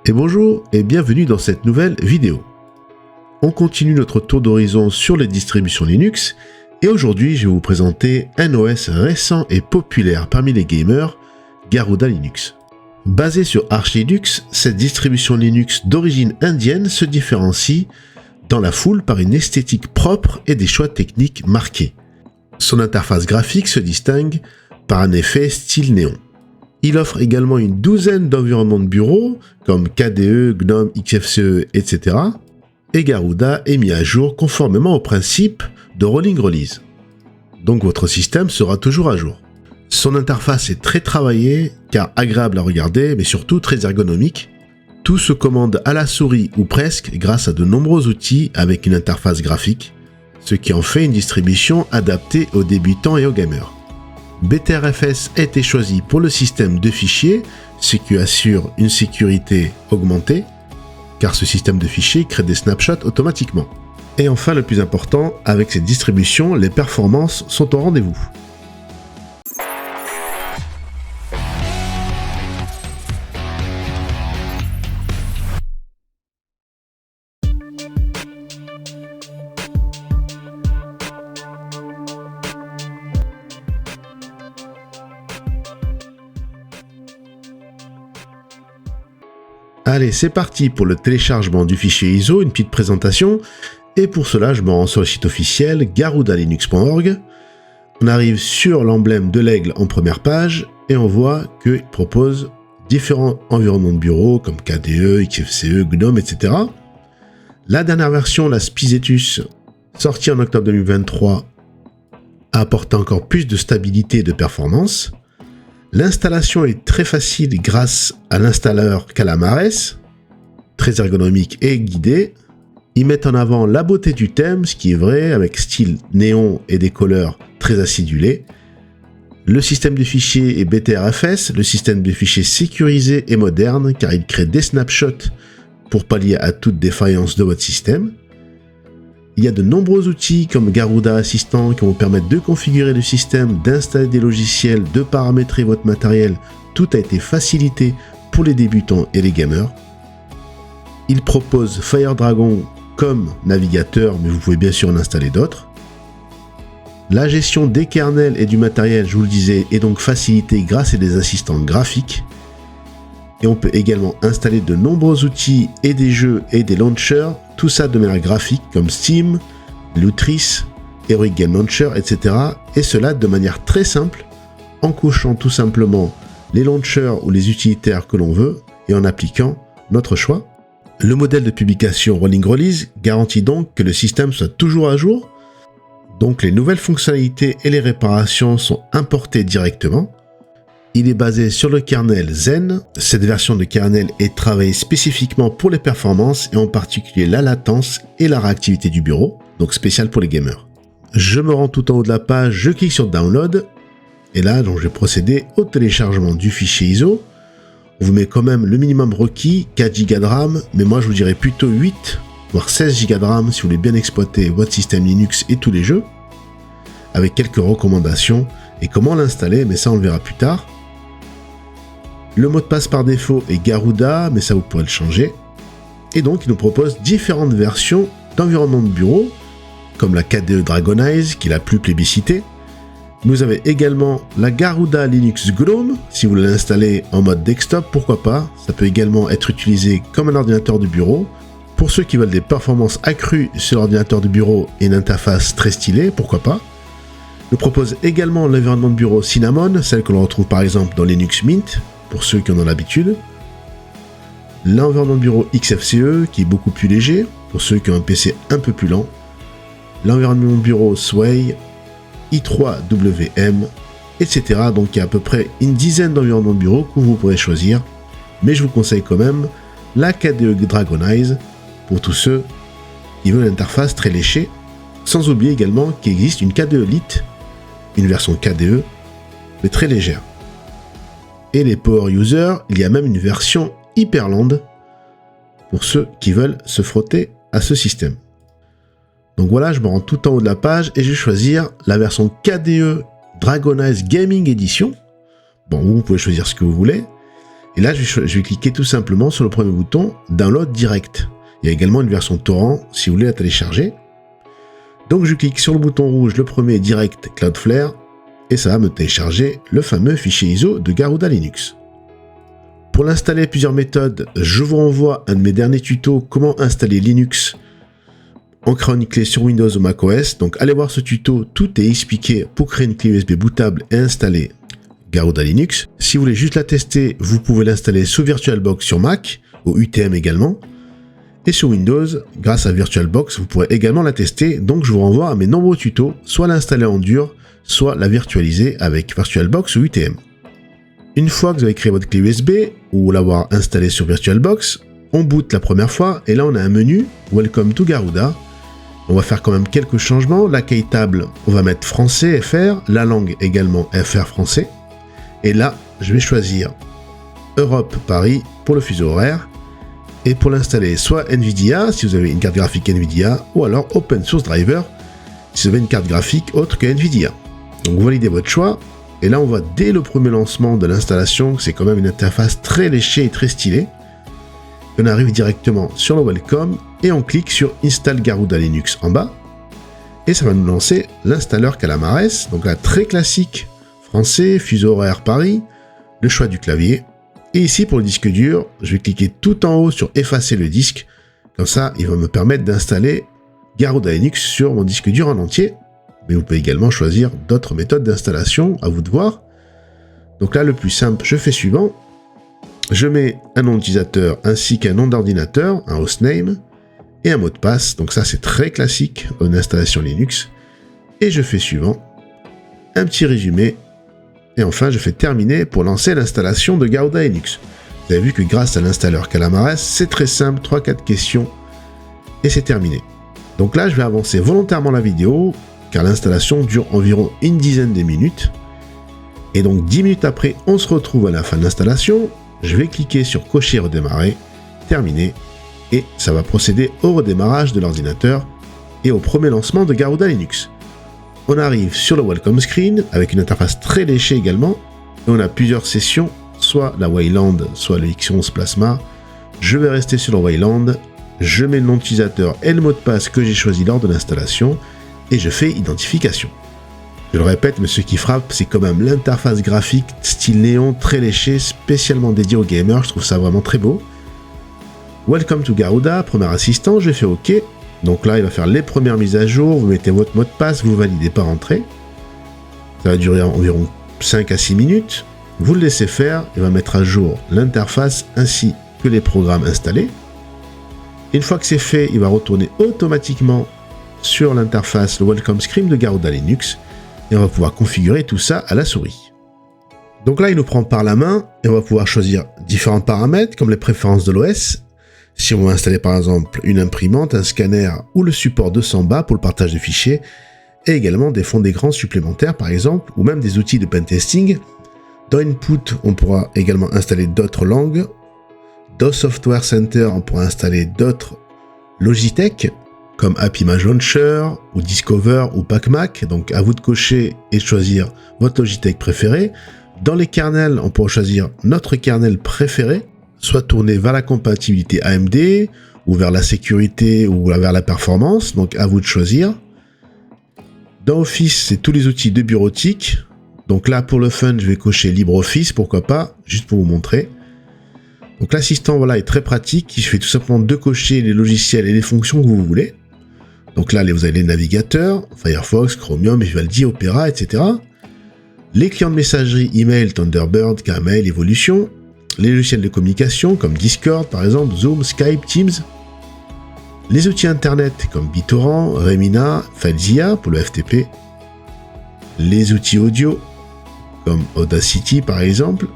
Et bonjour et bienvenue dans cette nouvelle vidéo. On continue notre tour d'horizon sur les distributions Linux et aujourd'hui je vais vous présenter un OS récent et populaire parmi les gamers, Garuda Linux. Basée sur Arch Linux, cette distribution Linux d'origine indienne se différencie dans la foule par une esthétique propre et des choix techniques marqués. Son interface graphique se distingue par un effet style néon. Il offre également une douzaine d'environnements de bureau, comme KDE, GNOME, XFCE, etc. Et Garuda est mis à jour conformément au principe de Rolling Release. Donc votre système sera toujours à jour. Son interface est très travaillée, car agréable à regarder, mais surtout très ergonomique. Tout se commande à la souris ou presque grâce à de nombreux outils avec une interface graphique, ce qui en fait une distribution adaptée aux débutants et aux gamers. BTRFS a été choisi pour le système de fichiers, ce qui assure une sécurité augmentée, car ce système de fichiers crée des snapshots automatiquement. Et enfin, le plus important, avec cette distribution, les performances sont au rendez-vous. Allez, c'est parti pour le téléchargement du fichier ISO, une petite présentation. Et pour cela, je me rends sur le site officiel garudalinux.org. On arrive sur l'emblème de l'aigle en première page et on voit qu'il propose différents environnements de bureau comme KDE, XFCE, GNOME, etc. La dernière version, la Spizetus, sortie en octobre 2023, a apporté encore plus de stabilité et de performance. L'installation est très facile grâce à l'installeur Calamares, très ergonomique et guidé. Ils mettent en avant la beauté du thème, ce qui est vrai, avec style néon et des couleurs très acidulées. Le système de fichiers est BTRFS, le système de fichiers sécurisé et moderne, car il crée des snapshots pour pallier à toute défaillance de votre système. Il y a de nombreux outils comme Garuda Assistant qui vont permettre de configurer le système, d'installer des logiciels, de paramétrer votre matériel. Tout a été facilité pour les débutants et les gamers. Il propose FireDragon comme navigateur, mais vous pouvez bien sûr en installer d'autres. La gestion des kernels et du matériel, je vous le disais, est donc facilitée grâce à des assistants graphiques. Et on peut également installer de nombreux outils et des jeux et des launchers, tout ça de manière graphique comme Steam, Lutris, Heroic Game Launcher, etc. Et cela de manière très simple, en cochant tout simplement les launchers ou les utilitaires que l'on veut et en appliquant notre choix. Le modèle de publication Rolling Release garantit donc que le système soit toujours à jour. Donc les nouvelles fonctionnalités et les réparations sont importées directement. Il est basé sur le kernel Zen. Cette version de kernel est travaillée spécifiquement pour les performances et en particulier la latence et la réactivité du bureau, donc spécial pour les gamers. Je me rends tout en haut de la page, je clique sur Download et là donc, je vais procéder au téléchargement du fichier ISO. On vous met quand même le minimum requis, 4 Go de RAM, mais moi je vous dirais plutôt 8 voire 16 Go de RAM si vous voulez bien exploiter votre système Linux et tous les jeux, avec quelques recommandations et comment l'installer, mais ça on le verra plus tard. Le mot de passe par défaut est Garuda, mais ça vous pourrez le changer. Et donc il nous propose différentes versions d'environnement de bureau, comme la KDE Dragonize, qui est la plus plébiscitée. Vous avez également la Garuda Linux GNOME, si vous voulez l'installer en mode desktop, pourquoi pas. Ça peut également être utilisé comme un ordinateur de bureau. Pour ceux qui veulent des performances accrues sur l'ordinateur de bureau et une interface très stylée, pourquoi pas. Il nous propose également l'environnement de bureau Cinnamon, celle que l'on retrouve par exemple dans Linux Mint, pour ceux qui en ont l'habitude. L'environnement de bureau XFCE, qui est beaucoup plus léger, pour ceux qui ont un PC un peu plus lent. L'environnement de bureau Sway, i3WM, etc. Donc il y a à peu près une dizaine d'environnements de bureau que vous pourrez choisir, mais je vous conseille quand même la KDE Dragonize, pour tous ceux qui veulent une interface très léchée, sans oublier également qu'il existe une KDE Lite, une version KDE, mais très légère. Et les Power Users, il y a même une version Hyperland pour ceux qui veulent se frotter à ce système. Donc voilà, je me rends tout en haut de la page et je vais choisir la version KDE Dragonize Gaming Edition. Bon, vous pouvez choisir ce que vous voulez. Et là, je vais cliquer tout simplement sur le premier bouton Download direct. Il y a également une version torrent si vous voulez la télécharger. Donc je clique sur le bouton rouge, le premier direct Cloudflare, et ça va me télécharger le fameux fichier ISO de Garuda Linux. Pour l'installer, plusieurs méthodes. Je vous renvoie à un de mes derniers tutos, comment installer Linux en créant une clé sur Windows ou macOS. Donc allez voir ce tuto, tout est expliqué pour créer une clé USB bootable et installer Garuda Linux. Si vous voulez juste la tester, vous pouvez l'installer sous VirtualBox sur Mac, ou UTM également. Et sur Windows, grâce à VirtualBox, vous pourrez également la tester. Donc je vous renvoie à mes nombreux tutos, soit l'installer en dur, soit la virtualiser avec VirtualBox ou UTM. Une fois que vous avez créé votre clé USB, ou l'avoir installée sur VirtualBox, on boot la première fois, et là on a un menu « Welcome to Garuda ». On va faire quand même quelques changements. L'accueil table, on va mettre français FR, la langue également FR français. Et là, je vais choisir Europe Paris pour le fuseau horaire. Et pour l'installer, soit NVIDIA, si vous avez une carte graphique NVIDIA, ou alors Open Source Driver, si vous avez une carte graphique autre que NVIDIA. Donc vous validez votre choix. Et là, on voit dès le premier lancement de l'installation que c'est quand même une interface très léchée et très stylée. On arrive directement sur le Welcome et on clique sur Install Garuda Linux en bas. Et ça va nous lancer l'installeur Calamares. Donc là, très classique, français, fuseau horaire Paris, le choix du clavier. Et ici, pour le disque dur, je vais cliquer tout en haut sur effacer le disque. Comme ça, il va me permettre d'installer Garuda Linux sur mon disque dur en entier. Mais vous pouvez également choisir d'autres méthodes d'installation, à vous de voir. Donc là, le plus simple, je fais suivant. Je mets un nom d'utilisateur ainsi qu'un nom d'ordinateur, un hostname, et un mot de passe. Donc ça, c'est très classique en installation Linux. Et je fais suivant. Un petit résumé. Et enfin, je fais terminer pour lancer l'installation de Garuda Linux. Vous avez vu que grâce à l'installeur Calamares, c'est très simple, 3-4 questions, et c'est terminé. Donc là, je vais avancer volontairement la vidéo, car l'installation dure environ une dizaine de minutes. Et donc 10 minutes après, on se retrouve à la fin de l'installation. Je vais cliquer sur cocher redémarrer, terminer, et ça va procéder au redémarrage de l'ordinateur et au premier lancement de Garuda Linux. On arrive sur le Welcome Screen avec une interface très léchée également, et on a plusieurs sessions, soit la Wayland, soit le X11 Plasma. Je vais rester sur le Wayland, je mets le nom d'utilisateur et le mot de passe que j'ai choisi lors de l'installation, et je fais identification. Je le répète, mais ce qui frappe, c'est quand même l'interface graphique style néon très léché, spécialement dédié aux gamers. Je trouve ça vraiment très beau. Welcome to Garuda, premier assistant, je fais OK. Donc là, il va faire les premières mises à jour. Vous mettez votre mot de passe, vous validez par entrée. Ça va durer environ 5 à 6 minutes. Vous le laissez faire, il va mettre à jour l'interface ainsi que les programmes installés. Une fois que c'est fait, il va retourner automatiquement sur l'interface, le Welcome Screen de Garuda Linux. Et on va pouvoir configurer tout ça à la souris. Donc là, il nous prend par la main et on va pouvoir choisir différents paramètres comme les préférences de l'OS. Si on veut installer par exemple une imprimante, un scanner ou le support de Samba pour le partage de fichiers, et également des fonds d'écran supplémentaires par exemple, ou même des outils de pentesting. Dans Input, on pourra également installer d'autres langues. Dans Software Center, on pourra installer d'autres Logitech, comme App Image Launcher, ou Discover, ou PacMac. Donc à vous de cocher et de choisir votre Logitech préféré. Dans les kernels, on pourra choisir notre kernel préféré, soit tourné vers la compatibilité AMD, ou vers la sécurité, ou vers la performance. Donc à vous de choisir. Dans Office, c'est tous les outils de bureautique. Donc là, pour le fun, je vais cocher LibreOffice, pourquoi pas, juste pour vous montrer. Donc l'assistant, voilà, est très pratique. Il suffit tout simplement de cocher les logiciels et les fonctions que vous voulez. Donc là, vous avez les navigateurs, Firefox, Chromium, Vivaldi, Opera, etc. Les clients de messagerie, email, Thunderbird, Gmail, Evolution. Les logiciels de communication, comme Discord, par exemple, Zoom, Skype, Teams. Les outils internet, comme BitTorrent, Remina, FileZilla, pour le FTP. Les outils audio, comme Audacity, par exemple.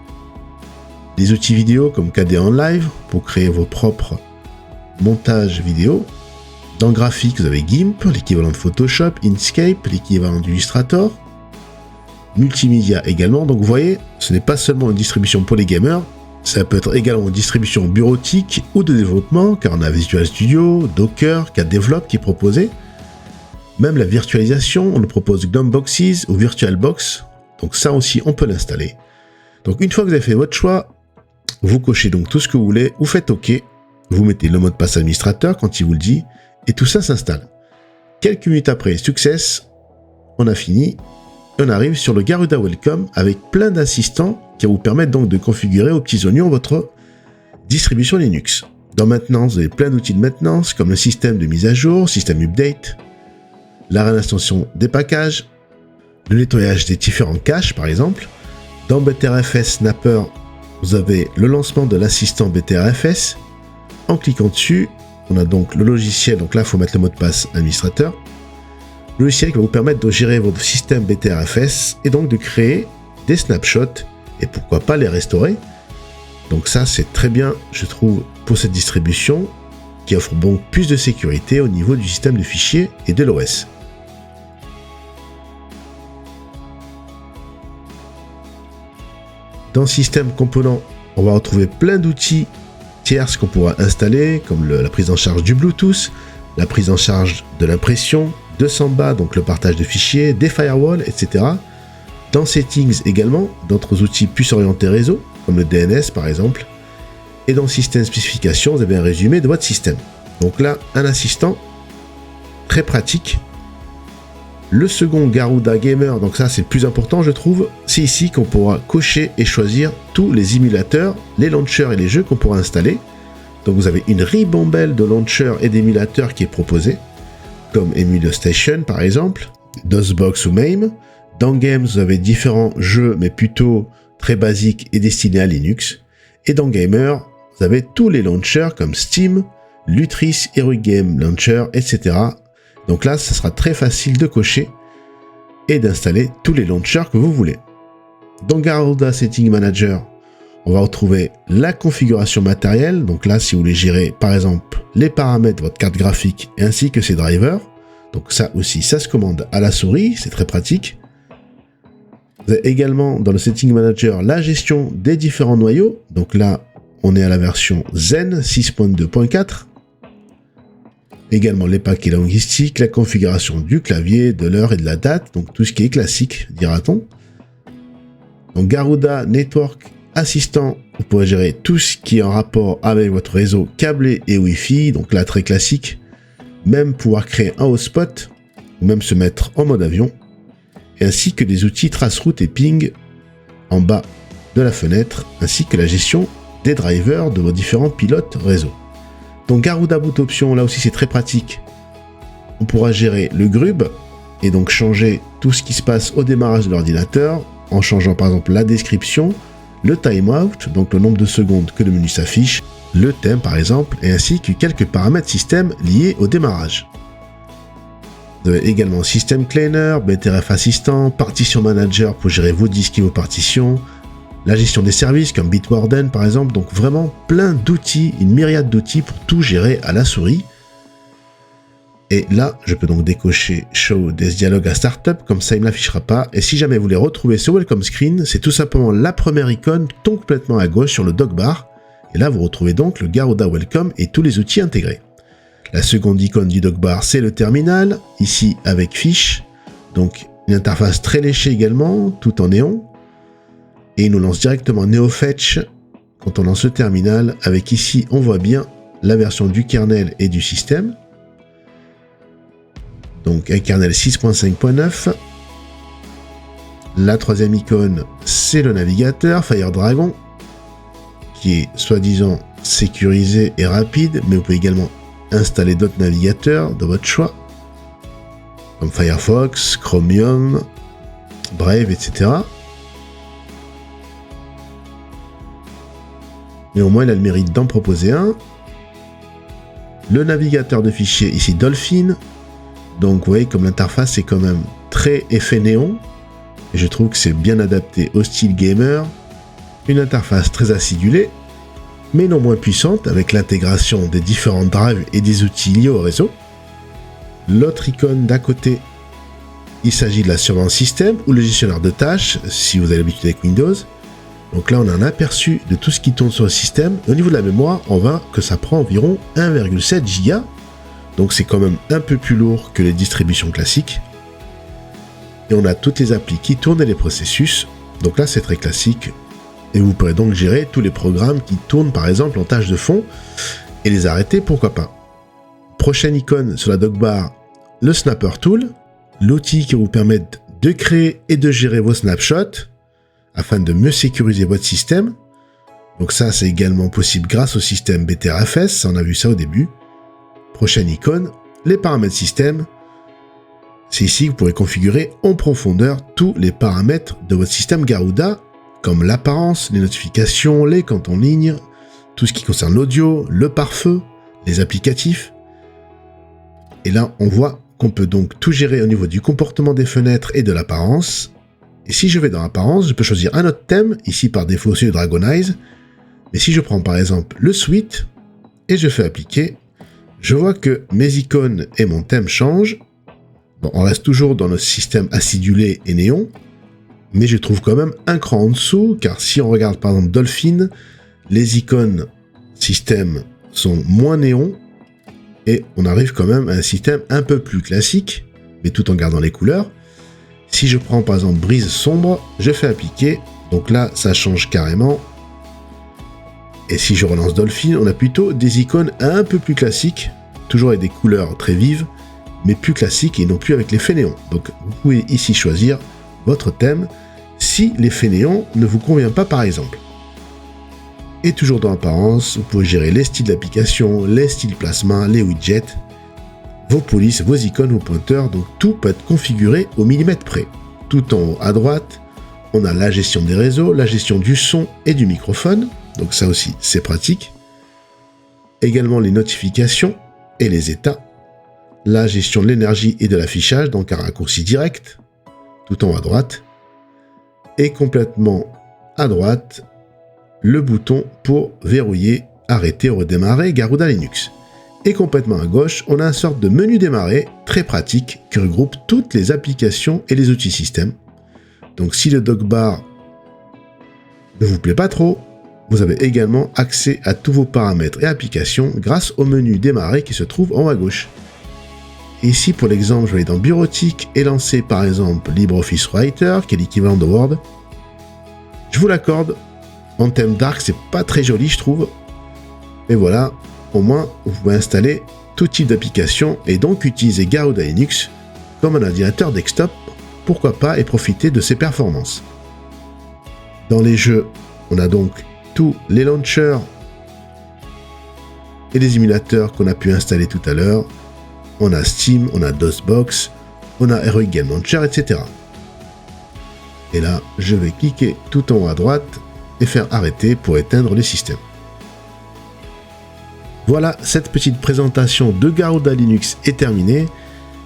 Les outils vidéo, comme KDE Live, pour créer vos propres montages vidéo. Dans graphique, vous avez GIMP, l'équivalent de Photoshop, Inkscape, l'équivalent d'Illustrator, multimédia également. Donc vous voyez, ce n'est pas seulement une distribution pour les gamers, ça peut être également une distribution bureautique ou de développement, car on a Visual Studio, Docker, KDevelop qui est proposé. Même la virtualisation, on nous propose Gnomeboxes ou VirtualBox, donc ça aussi on peut l'installer. Donc une fois que vous avez fait votre choix, Vous cochez donc tout ce que vous voulez, vous faites OK, vous mettez le mot de passe administrateur quand il vous le dit, et tout ça s'installe. Quelques minutes après Success, on a fini, on arrive sur le Garuda Welcome avec plein d'assistants qui vous permettent donc de configurer aux petits oignons votre distribution Linux. Dans maintenance, vous avez plein d'outils de maintenance comme le système de mise à jour, système update, la réinstallation des packages, le nettoyage des différents caches par exemple. Dans BTRFS Snapper, vous avez le lancement de l'assistant BTRFS. En cliquant dessus, on a donc le logiciel, donc là il faut mettre le mot de passe administrateur. Le logiciel qui va vous permettre de gérer votre système BTRFS et donc de créer des snapshots et pourquoi pas les restaurer. Donc ça c'est très bien je trouve pour cette distribution qui offre donc plus de sécurité au niveau du système de fichiers et de l'OS. Dans Système Components, on va retrouver plein d'outils tierces qu'on pourra installer, comme la prise en charge du Bluetooth, la prise en charge de l'impression, de Samba, donc le partage de fichiers, des firewalls, etc. Dans Settings également, d'autres outils plus orientés réseau, comme le DNS par exemple. Et dans Système Spécification, vous avez un résumé de votre système. Donc là, un assistant très pratique. Le second Garuda Gamer, donc ça c'est le plus important je trouve, c'est ici qu'on pourra cocher et choisir tous les émulateurs, les launchers et les jeux qu'on pourra installer. Donc vous avez une ribambelle de launchers et d'émulateurs qui est proposée, comme EmuloStation par exemple, DOSBox ou MAME. Dans Games, vous avez différents jeux, mais plutôt très basiques et destinés à Linux. Et dans Gamer, vous avez tous les launchers comme Steam, Lutris, Heroic Game Launcher, etc. Donc là, ça sera très facile de cocher et d'installer tous les launchers que vous voulez. Dans Garuda Setting Manager, on va retrouver la configuration matérielle. Donc là, si vous voulez gérer, par exemple, les paramètres de votre carte graphique ainsi que ses drivers. Donc ça aussi, ça se commande à la souris, c'est très pratique. Vous avez également dans le Setting Manager la gestion des différents noyaux. Donc là, on est à la version Zen 6.2.4. Également les paquets linguistiques, la configuration du clavier, de l'heure et de la date, donc tout ce qui est classique, dira-t-on. Donc Garuda Network Assistant, vous pourrez gérer tout ce qui est en rapport avec votre réseau câblé et Wi-Fi, donc là très classique. Même pouvoir créer un hotspot, ou même se mettre en mode avion, ainsi que des outils traceroute et ping en bas de la fenêtre, ainsi que la gestion des drivers de vos différents pilotes réseau. Donc Garuda Boot Option, là aussi c'est très pratique. On pourra gérer le grub et donc changer tout ce qui se passe au démarrage de l'ordinateur en changeant par exemple la description, le timeout, donc le nombre de secondes que le menu s'affiche, le thème par exemple, et ainsi que quelques paramètres système liés au démarrage. Vous avez également System Cleaner, BTRF Assistant, Partition Manager pour gérer vos disques et vos partitions, la gestion des services comme Bitwarden par exemple, donc vraiment plein d'outils, une myriade d'outils pour tout gérer à la souris. Et là, je peux donc décocher Show des dialogues à Startup, comme ça il ne l'affichera pas. Et si jamais vous les retrouvez sur Welcome Screen, c'est tout simplement la première icône tombe complètement à gauche sur le dock bar. Et là, vous retrouvez donc le Garuda Welcome et tous les outils intégrés. La seconde icône du dock bar, c'est le terminal, ici avec fiche. Donc une interface très léchée également, tout en néon. Et il nous lance directement NeoFetch quand on lance le terminal, avec ici on voit bien la version du kernel et du système. Donc un kernel 6.5.9. La troisième icône, c'est le navigateur FireDragon, qui est soi-disant sécurisé et rapide, mais vous pouvez également installer d'autres navigateurs de votre choix, comme Firefox, Chromium, Brave, etc. Mais au moins il a le mérite d'en proposer un. Le navigateur de fichiers ici Dolphin. Donc vous voyez comme l'interface est quand même très effet néon. Et je trouve que c'est bien adapté au style gamer. Une interface très acidulée, mais non moins puissante avec l'intégration des différents drives et des outils liés au réseau. L'autre icône d'à côté, il s'agit de la surveillance système ou le gestionnaire de tâches si vous avez l'habitude avec Windows. Donc là, on a un aperçu de tout ce qui tourne sur le système. Au niveau de la mémoire, on voit que ça prend environ 1,7 Go. Donc c'est quand même un peu plus lourd que les distributions classiques. Et on a toutes les applis qui tournent et les processus. Donc là, c'est très classique. Et vous pourrez donc gérer tous les programmes qui tournent par exemple en tâche de fond et les arrêter, pourquoi pas. Prochaine icône sur la DocBar, le Snapper Tool, l'outil qui vous permet de créer et de gérer vos snapshots afin de mieux sécuriser votre système. Donc ça, c'est également possible grâce au système BTRFS, on a vu ça au début. Prochaine icône, les paramètres système. C'est ici que vous pourrez configurer en profondeur tous les paramètres de votre système Garuda, comme l'apparence, les notifications, les comptes en ligne, tout ce qui concerne l'audio, le pare-feu, les applicatifs. Et là, on voit qu'on peut donc tout gérer au niveau du comportement des fenêtres et de l'apparence. Et si je vais dans l'apparence, je peux choisir un autre thème, ici par défaut c'est le Dragonize. Mais si je prends par exemple le Suite, et je fais appliquer, je vois que mes icônes et mon thème changent. Bon, on reste toujours dans le système acidulé et néon, mais je trouve quand même un cran en dessous, car si on regarde par exemple Dolphin, les icônes système sont moins néons, et on arrive quand même à un système un peu plus classique, mais tout en gardant les couleurs. Si je prends par exemple Brise sombre, je fais appliquer, donc là ça change carrément. Et si je relance Dolphin, on a plutôt des icônes un peu plus classiques, toujours avec des couleurs très vives, mais plus classiques et non plus avec l'effet néon. Donc vous pouvez ici choisir votre thème si l'effet néon ne vous convient pas par exemple. Et toujours dans l'apparence, vous pouvez gérer les styles d'application, les styles plasma, les widgets, vos polices, vos icônes, vos pointeurs, donc tout peut être configuré au millimètre près. Tout en haut à droite, on a la gestion des réseaux, la gestion du son et du microphone, donc ça aussi c'est pratique. Également les notifications et les états, la gestion de l'énergie et de l'affichage, donc un raccourci direct, tout en haut à droite. Et complètement à droite, le bouton pour verrouiller, arrêter ou redémarrer Garuda Linux. Et complètement à gauche, on a une sorte de menu démarrer très pratique qui regroupe toutes les applications et les outils système. Donc si le DocBar ne vous plaît pas trop, vous avez également accès à tous vos paramètres et applications grâce au menu démarrer qui se trouve en haut à gauche. Et ici pour l'exemple, je vais aller dans bureautique et lancer par exemple LibreOffice Writer qui est l'équivalent de Word. Je vous l'accorde, en thème dark c'est pas très joli je trouve, mais voilà, au moins vous pouvez installer tout type d'application et donc utiliser Garuda Linux comme un ordinateur desktop, pourquoi pas, et profiter de ses performances. Dans les jeux, on a donc tous les launchers et les émulateurs qu'on a pu installer tout à l'heure. On a Steam, on a DOSBox, on a Heroic Game Launcher, etc. Et là, je vais cliquer tout en haut à droite et faire arrêter pour éteindre les systèmes. Voilà, cette petite présentation de Garuda Linux est terminée.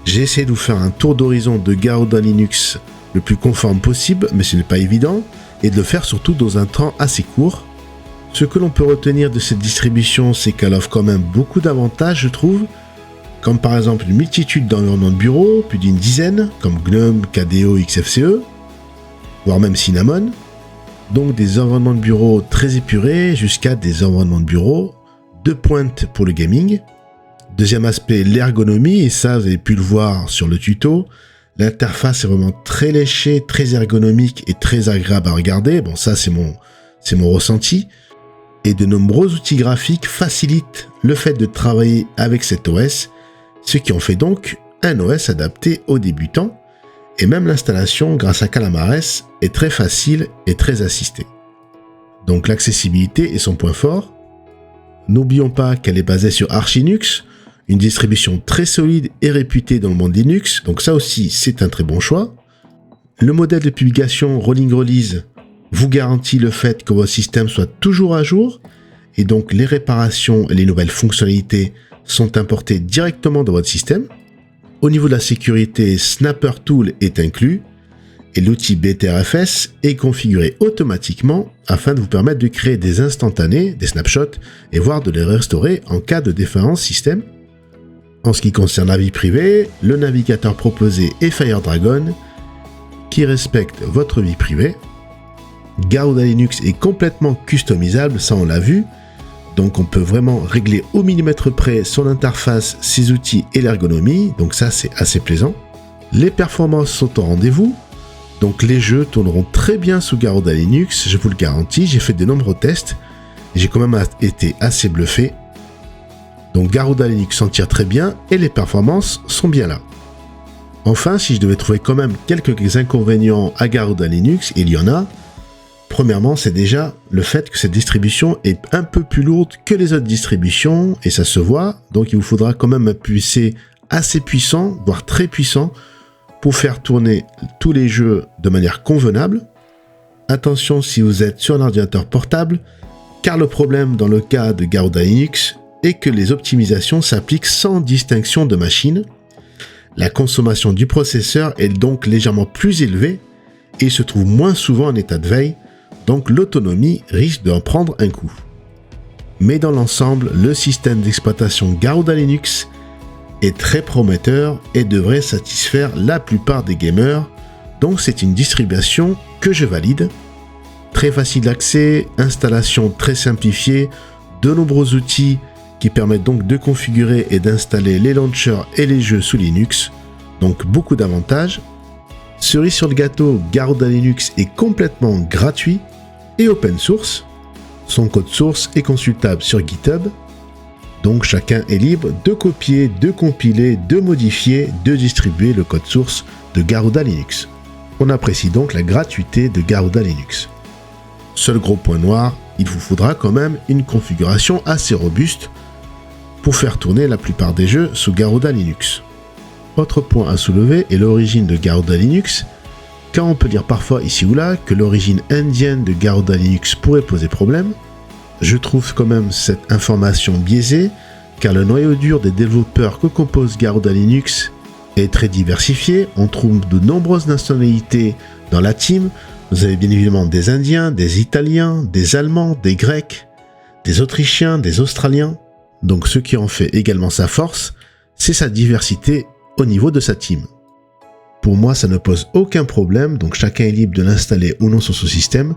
J'ai essayé de vous faire un tour d'horizon de Garuda Linux le plus conforme possible, mais ce n'est pas évident, et de le faire surtout dans un temps assez court. Ce que l'on peut retenir de cette distribution, c'est qu'elle offre quand même beaucoup d'avantages, je trouve, comme par exemple une multitude d'environnements de bureau, plus d'une dizaine, comme GNOME, KDE, XFCE, voire même Cinnamon. Donc des environnements de bureau très épurés jusqu'à des environnements de bureau de pointe pour le gaming. Deuxième aspect, l'ergonomie, et ça vous avez pu le voir sur le tuto. L'interface est vraiment très léchée, très ergonomique et très agréable à regarder. Bon, ça c'est mon ressenti. Et de nombreux outils graphiques facilitent le fait de travailler avec cet OS, ce qui en fait donc un OS adapté aux débutants. Et même l'installation grâce à Calamares est très facile et très assistée. Donc l'accessibilité est son point fort. N'oublions pas qu'elle est basée sur Arch Linux, une distribution très solide et réputée dans le monde Linux, donc ça aussi c'est un très bon choix. Le modèle de publication Rolling Release vous garantit le fait que votre système soit toujours à jour, et donc les réparations et les nouvelles fonctionnalités sont importées directement dans votre système. Au niveau de la sécurité, Snapper Tool est inclus, et l'outil BTRFS est configuré automatiquement afin de vous permettre de créer des instantanés, des snapshots, et voire de les restaurer en cas de défaillance système. En ce qui concerne la vie privée, le navigateur proposé est FireDragon, qui respecte votre vie privée. Garuda Linux est complètement customisable, ça on l'a vu, donc on peut vraiment régler au millimètre près son interface, ses outils et l'ergonomie, donc ça c'est assez plaisant. Les performances sont au rendez-vous, Donc les jeux tourneront très bien sous Garuda Linux, je vous le garantis, j'ai fait de nombreux tests et j'ai quand même été assez bluffé. Donc Garuda Linux s'en tire très bien et les performances sont bien là. Enfin, si je devais trouver quand même quelques inconvénients à Garuda Linux, il y en a. Premièrement, c'est déjà le fait que cette distribution est un peu plus lourde que les autres distributions, et ça se voit, donc il vous faudra quand même un PC assez puissant, voire très puissant, pour faire tourner tous les jeux de manière convenable. Attention si vous êtes sur un ordinateur portable, car le problème dans le cas de Garuda Linux est que les optimisations s'appliquent sans distinction de machine. La consommation du processeur est donc légèrement plus élevée, et il se trouve moins souvent en état de veille, donc l'autonomie risque d'en prendre un coup. Mais dans l'ensemble, le système d'exploitation Garuda Linux est très prometteur et devrait satisfaire la plupart des gamers, donc c'est une distribution que je valide. Très facile d'accès, installation très simplifiée, de nombreux outils qui permettent donc de configurer et d'installer les launchers et les jeux sous Linux, donc beaucoup d'avantages. Cerise sur le gâteau, Garuda Linux est complètement gratuit et open source. Son code source est consultable sur GitHub. Donc chacun est libre de copier, de compiler, de modifier, de distribuer le code source de Garuda Linux. On apprécie donc la gratuité de Garuda Linux. Seul gros point noir, il vous faudra quand même une configuration assez robuste pour faire tourner la plupart des jeux sous Garuda Linux. Autre point à soulever est l'origine de Garuda Linux, car on peut lire parfois ici ou là que l'origine indienne de Garuda Linux pourrait poser problème. Je trouve quand même cette information biaisée, car le noyau dur des développeurs que compose Garuda Linux est très diversifié. On trouve de nombreuses nationalités dans la team. Vous avez bien évidemment des Indiens, des Italiens, des Allemands, des Grecs, des Autrichiens, des Australiens. Donc ce qui en fait également sa force, c'est sa diversité au niveau de sa team. Pour moi, ça ne pose aucun problème, donc chacun est libre de l'installer ou non sur son système,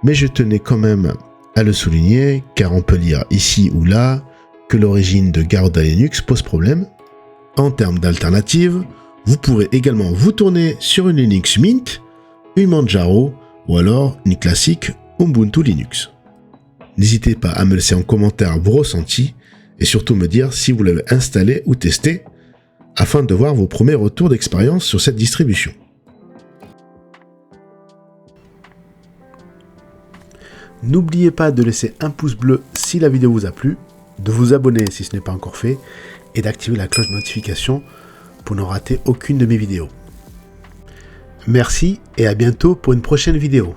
mais je tenais quand même à le souligner, car on peut lire ici ou là que l'origine de Garuda Linux pose problème. En termes d'alternatives, vous pourrez également vous tourner sur une Linux Mint, une Manjaro ou alors une classique Ubuntu Linux. N'hésitez pas à me laisser en commentaire vos ressentis et surtout me dire si vous l'avez installé ou testé, afin de voir vos premiers retours d'expérience sur cette distribution. N'oubliez pas de laisser un pouce bleu si la vidéo vous a plu, de vous abonner si ce n'est pas encore fait, et d'activer la cloche de notification pour ne rater aucune de mes vidéos. Merci et à bientôt pour une prochaine vidéo.